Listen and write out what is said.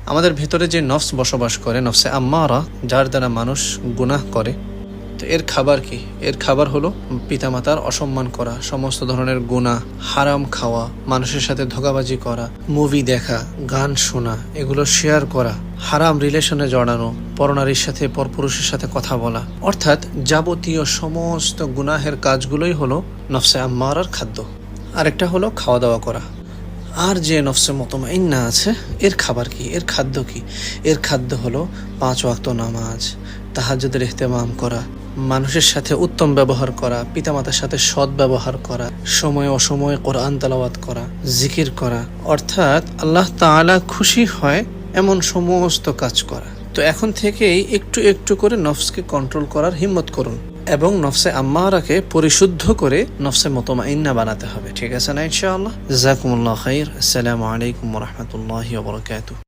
আমাদের ভিতরে যে নফস বসবাস করে, নফসে আম্মারা, যার দ্বারা মানুষ গুনাহ করে, তো এর খাবার কি? এর খাবার হলো পিতামাতার অসম্মান করা, সমস্ত ধরনের গুনাহ, হারাম খাওয়া, মানুষের সাথে ধোঁকাবাজি করা, মুভি দেখা, গান শোনা, এগুলো শেয়ার করা, হারাম রিলেশনে জড়ানো, পরনারীর সাথে পরপুরুষের সাথে কথা বলা, অর্থাৎ যাবতীয় সমস্ত গুনাহের কাজগুলোই হলো নফসে আম্মারার খাদ্য। আরেকটা হলো খাওয়া দাওয়া করা। আর যে নফসে মুতমাইন্না আছে, এর খাবার কি? এর খাদ্য কি? এর খাদ্য হলো 5 ওয়াক্ত নামাজ, তাহাজ্জুদের ইহতিমাম করা, মানুষের সাথে উত্তম ব্যবহার করা, পিতামাতার সাথে সৎ ব্যবহার করা, সময় অসময়ে কোরআন তেলাওয়াত করা, জিকির করা, অর্থাৎ আল্লাহ তাআলা খুশি হয় এমন সমস্ত কাজ করা। তো এখন থেকেই একটু একটু করে নফসকে কন্ট্রোল করার হিম্মত করুন এবং নফসে আম্মারাকে পরিশুদ্ধ করে নফসে মুতমাইন্না বানাতে হবে। ঠিক আছে না ইনশাআল্লাহ? জাযাকুমুল্লাহ খাইর। আসসালামু আলাইকুম ওয়া রাহমাতুল্লাহি ওয়া বারাকাতুহু।